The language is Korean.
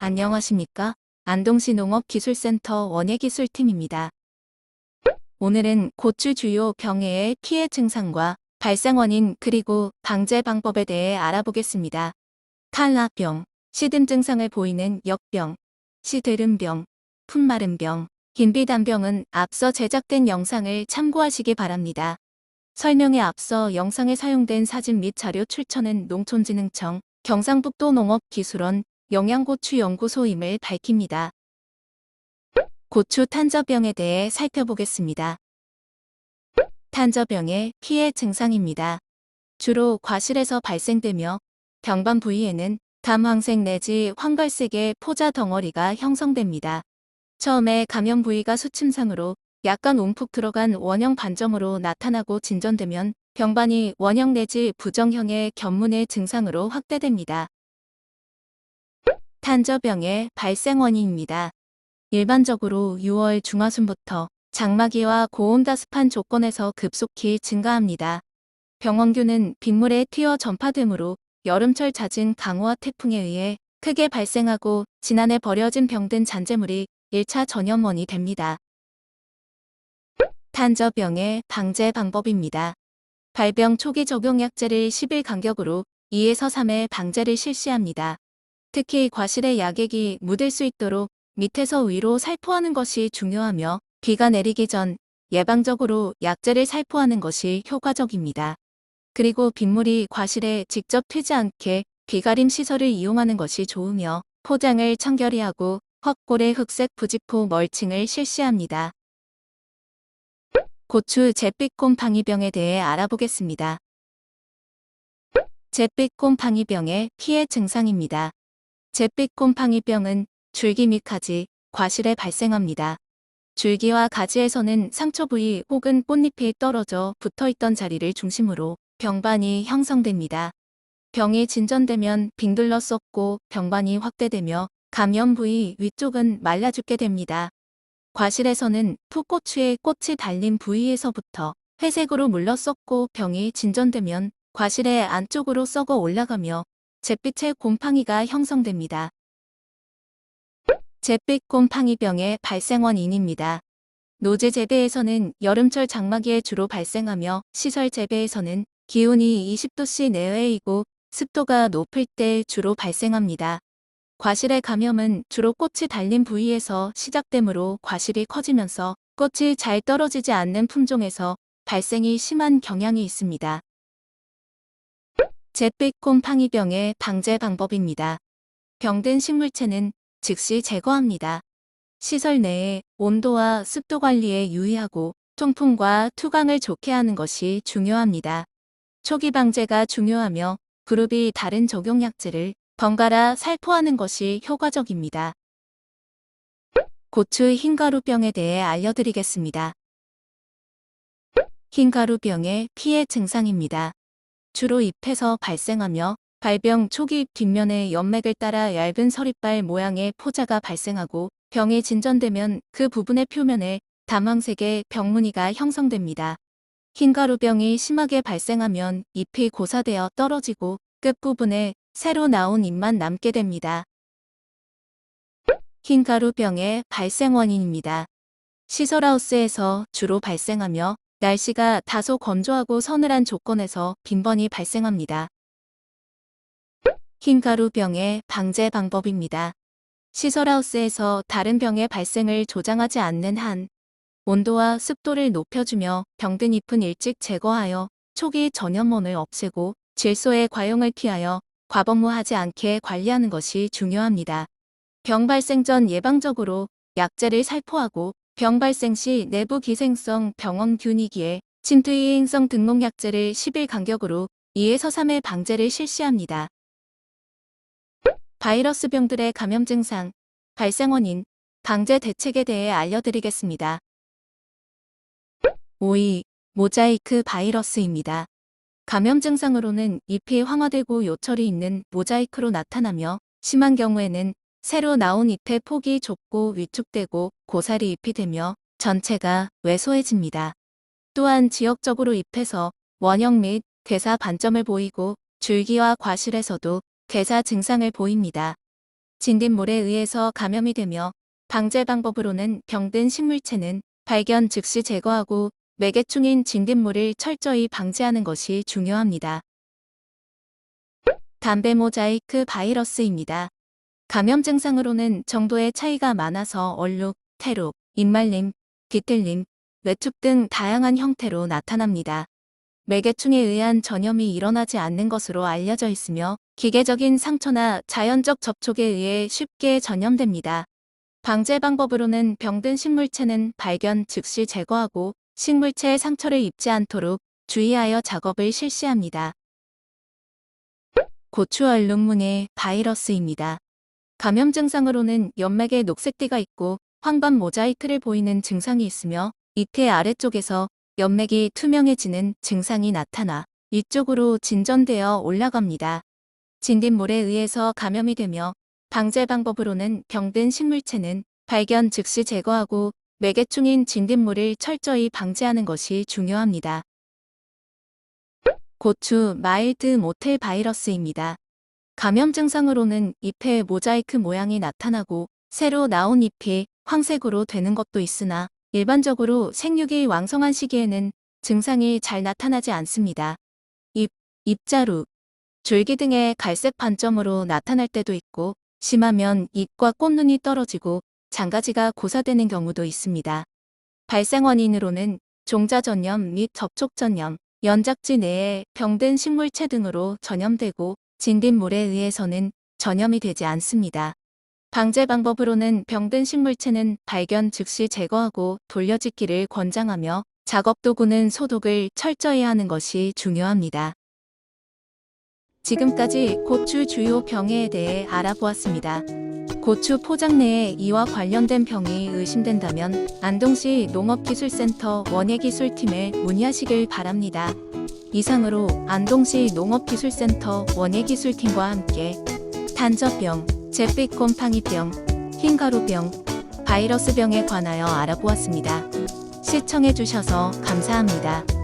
안녕하십니까? 안동시 농업기술센터 원예기술팀입니다. 오늘은 고추 주요 병해의 피해 증상과 발생 원인 그리고 방제 방법에 대해 알아보겠습니다. 탈락병, 시듬 증상을 보이는 역병, 시들음병, 품마름병, 긴비단병은 앞서 제작된 영상을 참고하시기 바랍니다. 설명에 앞서 영상에 사용된 사진 및 자료 출처는 농촌진흥청, 경상북도 농업기술원, 영양고추연구소임을 밝힙니다. 고추 탄저병에 대해 살펴보겠습니다. 탄저병의 피해 증상입니다. 주로 과실에서 발생되며 병반 부위에는 담황색 내지 황갈색의 포자 덩어리가 형성됩니다. 처음에 감염 부위가 수침상으로 약간 움푹 들어간 원형 반점으로 나타나고 진전되면 병반이 원형 내지 부정형의 견문의 증상으로 확대됩니다. 탄저병의 발생 원인입니다. 일반적으로 6월 중하순부터 장마기와 고온다습한 조건에서 급속히 증가합니다. 병원균은 빗물에 튀어 전파되므로 여름철 잦은 강우와 태풍에 의해 크게 발생하고 지난해 버려진 병든 잔재물이 1차 전염원이 됩니다. 탄저병의 방제 방법입니다. 발병 초기 적용약제를 10일 간격으로 2에서 3회 방제를 실시합니다. 특히 과실에 약액이 묻을 수 있도록 밑에서 위로 살포하는 것이 중요하며 비가 내리기 전 예방적으로 약재를 살포하는 것이 효과적입니다. 그리고 빗물이 과실에 직접 튀지 않게 비가림 시설을 이용하는 것이 좋으며 포장을 청결히 하고 헛골에 흑색 부직포 멀칭을 실시합니다. 고추 잿빛곰팡이병에 대해 알아보겠습니다. 잿빛곰팡이병의 피해 증상입니다. 잿빛곰팡이병은 줄기 및 가지, 과실에 발생합니다. 줄기와 가지에서는 상처 부위 혹은 꽃잎이 떨어져 붙어있던 자리를 중심으로 병반이 형성됩니다. 병이 진전되면 빙둘러 썩고 병반이 확대되며 감염 부위 위쪽은 말라 죽게 됩니다. 과실에서는 풋고추의 꽃이 달린 부위에서부터 회색으로 물러 썩고 병이 진전되면 과실의 안쪽으로 썩어 올라가며 잿빛의 곰팡이가 형성됩니다. 잿빛곰팡이병의 발생 원인입니다. 노제 재배에서는 여름철 장마기에 주로 발생하며 시설 재배에서는 기온이 20도씨 내외이고 습도가 높을 때 주로 발생합니다. 과실의 감염은 주로 꽃이 달린 부위에서 시작되므로 과실이 커지면서 꽃이 잘 떨어지지 않는 품종에서 발생이 심한 경향이 있습니다. 잿빛곰팡이병의 방제 방법입니다. 병든 식물체는 즉시 제거합니다. 시설 내에 온도와 습도 관리에 유의하고 통풍과 투강을 좋게 하는 것이 중요합니다. 초기 방제가 중요하며 그룹이 다른 적용약제를 번갈아 살포하는 것이 효과적입니다. 고추 흰가루병에 대해 알려드리겠습니다. 흰가루병의 피해 증상입니다. 주로 잎에서 발생하며 발병 초기 잎 뒷면에 연맥을 따라 얇은 서리발 모양의 포자가 발생하고 병이 진전되면 그 부분의 표면에 담황색의 병무늬가 형성됩니다. 흰가루병이 심하게 발생하면 잎이 고사되어 떨어지고 끝부분에 새로 나온 잎만 남게 됩니다. 흰가루병의 발생 원인입니다. 시설하우스에서 주로 발생하며 날씨가 다소 건조하고 서늘한 조건에서 빈번히 발생합니다. 흰가루병의 방제 방법입니다. 시설하우스에서 다른 병의 발생을 조장하지 않는 한 온도와 습도를 높여주며 병든 잎은 일찍 제거하여 초기 전염원을 없애고 질소의 과용을 피하여 과복무하지 않게 관리하는 것이 중요합니다. 병 발생 전 예방적으로 약제를 살포하고 병 발생 시 내부 기생성 병원균이기에 침투이행성 등록약제를 10일 간격으로 2에서 3회 방제를 실시합니다. 바이러스 병들의 감염 증상, 발생 원인, 방제 대책에 대해 알려드리겠습니다. 오이, 모자이크 바이러스입니다. 감염 증상으로는 잎이 황화되고 요철이 있는 모자이크로 나타나며 심한 경우에는 새로 나온 잎의 폭이 좁고 위축되고 고사리 잎이 되며 전체가 왜소해집니다. 또한 지역적으로 잎에서 원형 및 괴사 반점을 보이고 줄기와 과실에서도 괴사 증상을 보입니다. 진딧물에 의해서 감염이 되며 방제 방법으로는 병든 식물체는 발견 즉시 제거하고 매개충인 진딧물을 철저히 방지하는 것이 중요합니다. 담배 모자이크 바이러스입니다. 감염 증상으로는 정도의 차이가 많아서 얼룩, 태룩, 입말림, 뒤틀림, 외축 등 다양한 형태로 나타납니다. 매개충에 의한 전염이 일어나지 않는 것으로 알려져 있으며 기계적인 상처나 자연적 접촉에 의해 쉽게 전염됩니다. 방제 방법으로는 병든 식물체는 발견 즉시 제거하고 식물체에 상처를 입지 않도록 주의하여 작업을 실시합니다. 고추 얼룩무늬 바이러스입니다. 감염 증상으로는 연맥에 녹색띠가 있고 황반 모자이크를 보이는 증상이 있으며 잇의 아래쪽에서 연맥이 투명해지는 증상이 나타나 이쪽으로 진전되어 올라갑니다. 진딧물에 의해서 감염이 되며 방제 방법으로는 병든 식물체는 발견 즉시 제거하고 매개충인 진딧물을 철저히 방지하는 것이 중요합니다. 고추 마일드 모텔 바이러스입니다. 감염 증상으로는 잎에 모자이크 모양이 나타나고 새로 나온 잎이 황색으로 되는 것도 있으나 일반적으로 생육이 왕성한 시기에는 증상이 잘 나타나지 않습니다. 잎자루, 줄기 등의 갈색 반점으로 나타날 때도 있고 심하면 잎과 꽃눈이 떨어지고 장가지가 고사되는 경우도 있습니다. 발생 원인으로는 종자전염 및 접촉전염, 연작지 내에 병든 식물체 등으로 전염되고 진딧물에 의해서는 전염이 되지 않습니다. 방제 방법으로는 병든 식물체는 발견 즉시 제거하고 돌려짓기를 권장하며 작업 도구는 소독을 철저히 하는 것이 중요합니다. 지금까지 고추 주요 병해에 대해 알아보았습니다. 고추 포장 내에 이와 관련된 병이 의심된다면 안동시 농업기술센터 원예기술팀에 문의하시길 바랍니다. 이상으로 안동시 농업기술센터 원예기술팀과 함께 단저병, 잿빛 곰팡이병, 흰가루병, 바이러스병에 관하여 알아보았습니다. 시청해주셔서 감사합니다.